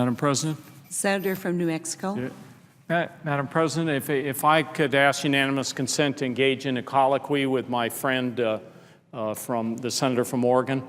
Madam President? Senator from New Mexico. Madam President, if I could ask unanimous consent to engage in a colloquy with my friend from the senator from Oregon.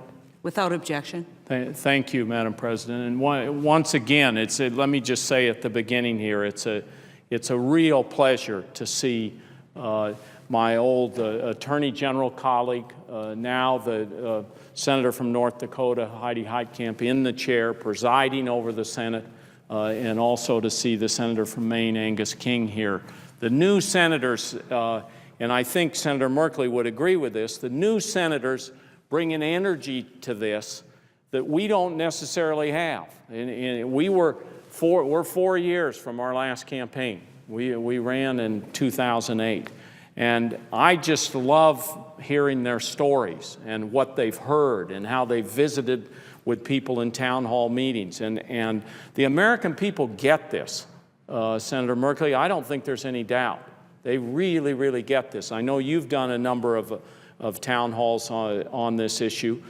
Without objection. Thank you, Madam President. And once again, let me just say at the beginning here, it's a real pleasure to see my old Attorney General colleague, now the Senator from North Dakota, Heidi Heitkamp, in the chair, presiding over the Senate, and also to see the Senator from Maine, Angus King, here. The new senators, and I think Senator Merkley would agree with this, the new senators bring an energy to this that we don't necessarily have. And we're 4 years from our last campaign. We ran in 2008. And I just love hearing their stories and what they've heard and how they've visited with people in town hall meetings. And the American people get this, Senator Merkley. I don't think there's any doubt. They really, really get this. I know you've done a number of town halls on this issue.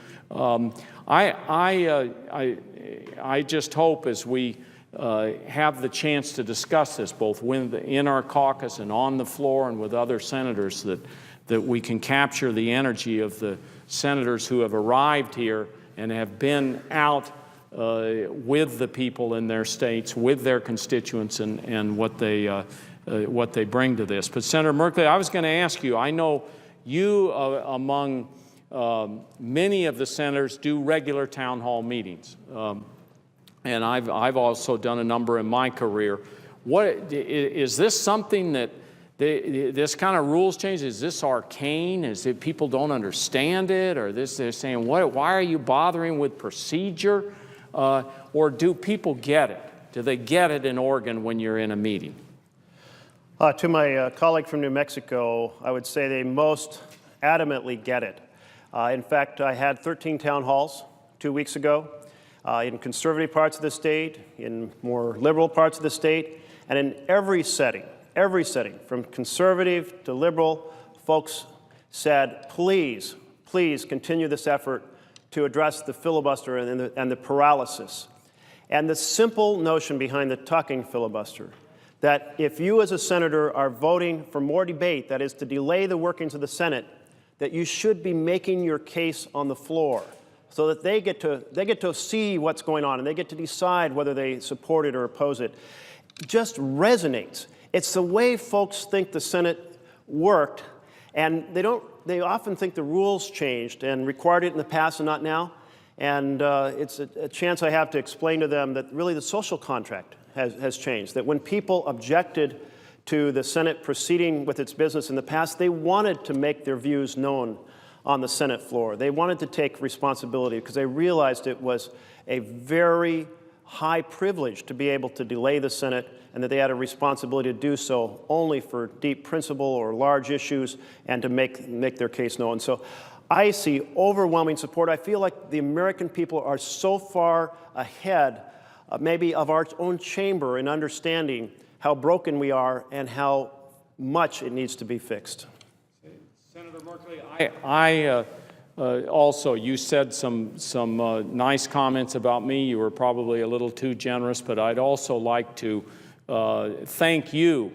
I just hope as we have the chance to discuss this, both in our caucus and on the floor and with other senators, that we can capture the energy of the senators who have arrived here and have been out with the people in their states, with their constituents, and what they bring to this. But Senator Merkley, I was going to ask you, I know you, among many of the senators, do regular town hall meetings. And I've also done a number in my career. Is this something that this kind of rules change? Is this arcane? Is it people don't understand it? Or they're saying, why are you bothering with procedure? Or do people get it? Do they get it in Oregon when you're in a meeting? To my colleague from New Mexico, I would say they most adamantly get it. In fact, I had 13 town halls 2 weeks ago. In conservative parts of the state, in more liberal parts of the state, and in every setting, from conservative to liberal, folks said, please, please continue this effort to address the filibuster and the paralysis. And the simple notion behind the talking filibuster, that if you as a senator are voting for more debate, that is to delay the workings of the Senate, that you should be making your case on the floor, so that they get to see what's going on and they get to decide whether they support it or oppose it, just resonates. It's the way folks think the Senate worked, and they often think the rules changed and required it in the past and not now. And it's a chance I have to explain to them that really the social contract has changed, that when people objected to the Senate proceeding with its business in the past, they wanted to make their views known on the Senate floor. They wanted to take responsibility because they realized it was a very high privilege to be able to delay the Senate, and that they had a responsibility to do so only for deep principle or large issues and to make their case known. So I see overwhelming support. I feel like the American people are so far ahead maybe of our own chamber in understanding how broken we are and how much it needs to be fixed. Senator Merkley, also, you said some nice comments about me. You were probably a little too generous, but I'd also like to thank you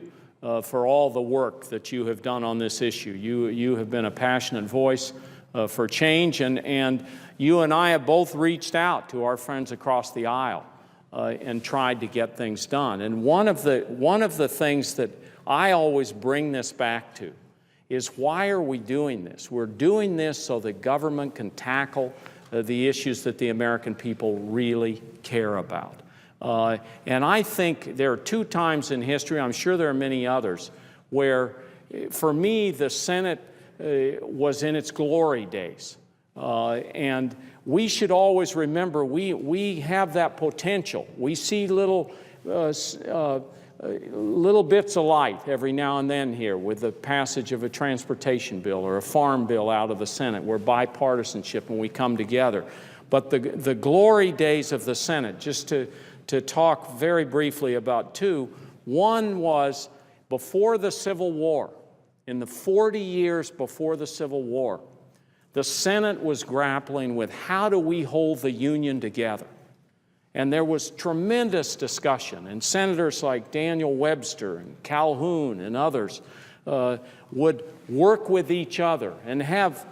for all the work that you have done on this issue. You have been a passionate voice for change, and you and I have both reached out to our friends across the aisle and tried to get things done. And one of the things that I always bring this back to is, why are we doing this? We're doing this so the government can tackle the issues that the American people really care about. And I think there are 2 times in history, I'm sure there are many others, where for me the Senate was in its glory days. And we should always remember we have that potential. We see little bits of light every now and then here with the passage of a transportation bill or a farm bill out of the Senate. We're bipartisanship and we come together. But the glory days of the Senate, just to talk very briefly about 2, one was before the Civil War. In the 40 years before the Civil War, the Senate was grappling with, how do we hold the Union together? And there was tremendous discussion, and senators like Daniel Webster and Calhoun and others would work with each other and have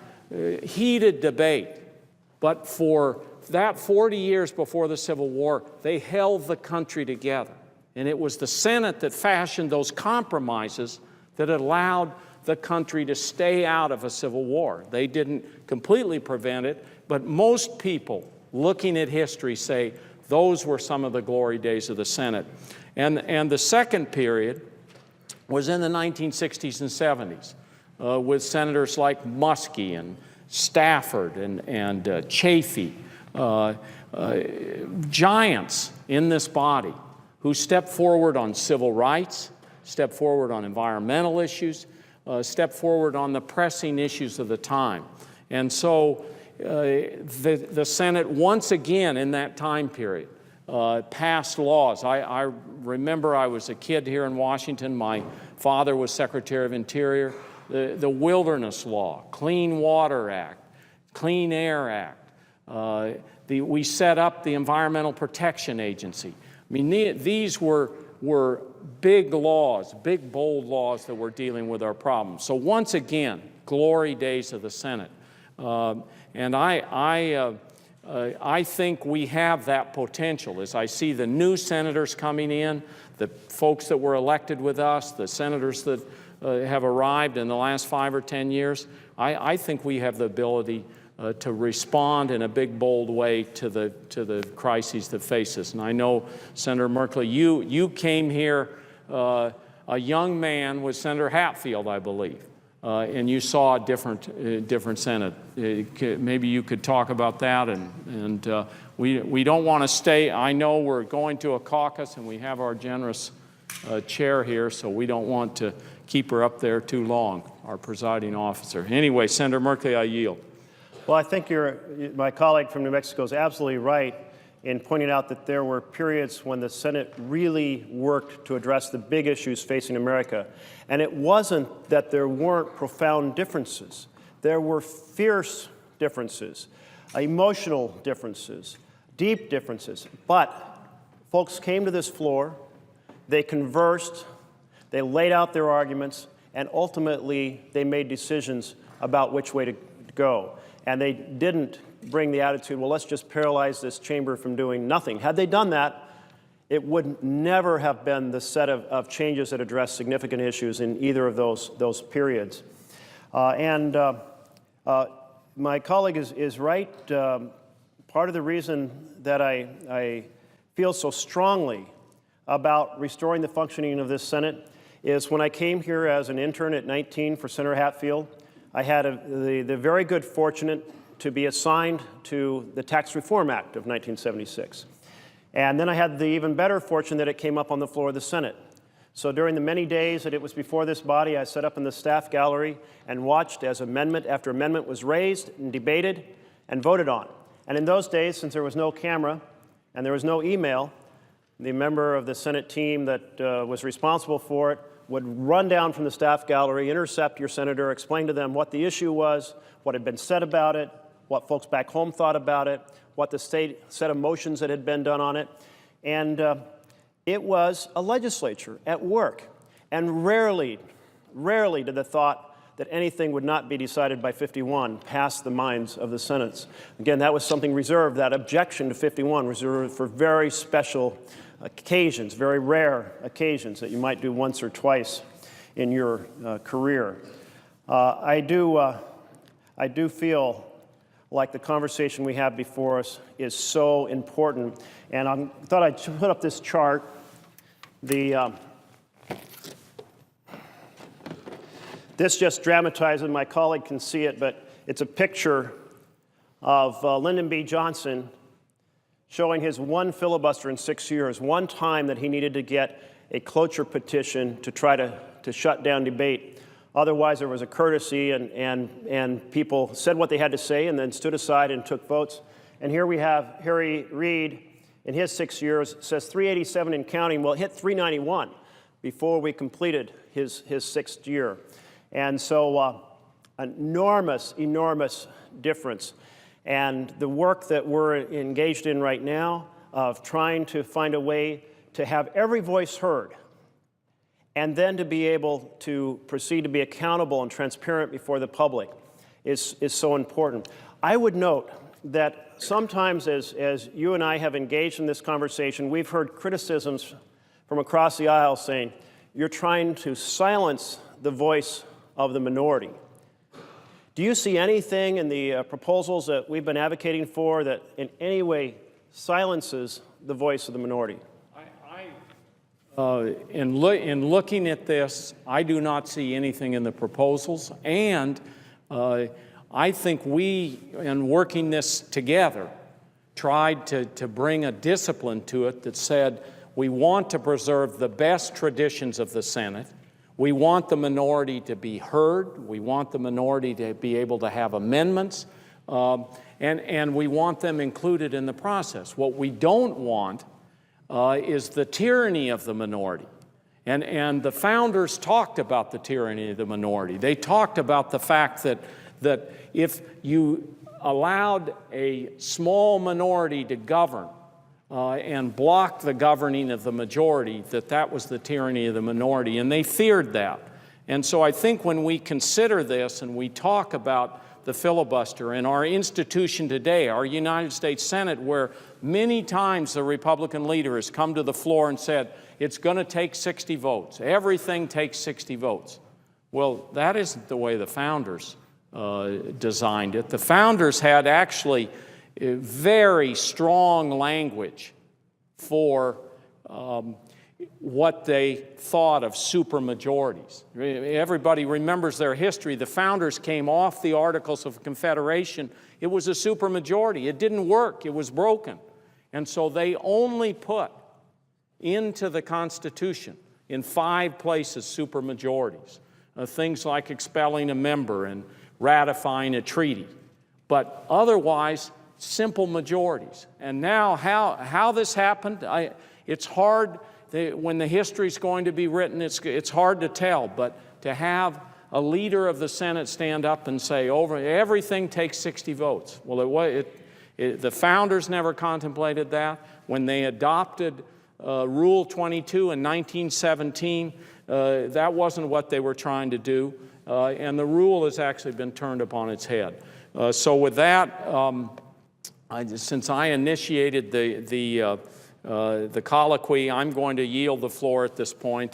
heated debate. But for that 40 years before the Civil War, they held the country together. And it was the Senate that fashioned those compromises that allowed the country to stay out of a civil war. They didn't completely prevent it, but most people looking at history say those were some of the glory days of the Senate. And the second period was in the 1960s and 70s with senators like Muskie and Stafford and Chafee, giants in this body who stepped forward on civil rights, stepped forward on environmental issues, stepped forward on the pressing issues of the time. And so the Senate, once again in that time period, passed laws. I remember I was a kid here in Washington. My father was Secretary of Interior. The Wilderness Law, Clean Water Act, Clean Air Act. We set up the Environmental Protection Agency. I mean, these were big laws, big, bold laws that were dealing with our problems. So once again, glory days of the Senate. And I think we have that potential. As I see the new senators coming in, the folks that were elected with us, the senators that have arrived in the last 5 or 10 years, I think we have the ability to respond in a big, bold way to the crises that face us. And I know, Senator Merkley, you came here a young man with Senator Hatfield, I believe, and you saw a different Senate. Maybe you could talk about that. And we don't want to stay. I know we're going to a caucus, and we have our generous chair here, so we don't want to keep her up there too long, our presiding officer. Anyway, Senator Merkley, I yield. Well, I think my colleague from New Mexico is absolutely right in pointing out that there were periods when the Senate really worked to address the big issues facing America. And it wasn't that there weren't profound differences. There were fierce differences, emotional differences, deep differences. But folks came to this floor, they conversed, they laid out their arguments, and ultimately they made decisions about which way to go. And they didn't bring the attitude, well, let's just paralyze this chamber from doing nothing. Had they done that, it would never have been the set of changes that address significant issues in either of those periods. My colleague is right. Part of the reason that I feel so strongly about restoring the functioning of this Senate is when I came here as an intern at 19 for Senator Hatfield, I had the very good fortune to be assigned to the Tax Reform Act of 1976. And then I had the even better fortune that it came up on the floor of the Senate. So during the many days that it was before this body, I sat up in the staff gallery and watched as amendment after amendment was raised and debated and voted on. And in those days, since there was no camera and there was no email, the member of the Senate team that was responsible for it would run down from the staff gallery, intercept your senator, explain to them what the issue was, what had been said about it, what folks back home thought about it, what the state set of motions that had been done on it. And it was a legislature at work. And rarely did the thought that anything would not be decided by 51 pass the minds of the Senates. Again, that was something reserved, that objection to 51 reserved for very special occasions, very rare occasions that you might do once or twice in your career. I do feel like the conversation we have before us is so important, and I thought I'd put up this chart. This just dramatizes, my colleague can see it, but it's a picture of Lyndon B. Johnson showing his one filibuster in 6 years, one time that he needed to get a cloture petition to try to shut down debate. Otherwise, there was a courtesy, and people said what they had to say and then stood aside and took votes. And here we have Harry Reid, in his 6 years, says 387 and counting. Well, it hit 391 before we completed his sixth year. And so enormous difference. And the work that we're engaged in right now, of trying to find a way to have every voice heard, and then to be able to proceed to be accountable and transparent before the public is so important. I would note that sometimes as you and I have engaged in this conversation, we've heard criticisms from across the aisle saying, you're trying to silence the voice of the minority. Do you see anything in the proposals that we've been advocating for that in any way silences the voice of the minority? In looking at this, I do not see anything in the proposals, and I think we, in working this together, tried to bring a discipline to it that said we want to preserve the best traditions of the Senate. We want the minority to be heard. We want the minority to be able to have amendments, and we want them included in the process. What we don't want is the tyranny of the minority. And the founders talked about the tyranny of the minority. They talked about the fact that if you allowed a small minority to govern and block the governing of the majority, that was the tyranny of the minority, and they feared that. And so I think when we consider this and we talk about the filibuster and our institution today, our United States Senate, where many times the Republican leader has come to the floor and said, it's going to take 60 votes. Everything takes 60 votes. Well, that isn't the way the founders designed it. The founders had actually very strong language for what they thought of supermajorities. Everybody remembers their history. The founders came off the Articles of Confederation. It was a supermajority. It didn't work. It was broken. And so they only put into the Constitution in 5 places supermajorities. Things like expelling a member and ratifying a treaty. But otherwise, simple majorities. And now how this happened, it's hard. When the history is going to be written, it's hard to tell, but to have a leader of the Senate stand up and say, everything takes 60 votes. Well, the founders never contemplated that. When they adopted Rule 22 in 1917, that wasn't what they were trying to do, and the rule has actually been turned upon its head. So with that, since I initiated the colloquy, I'm going to yield the floor at this point.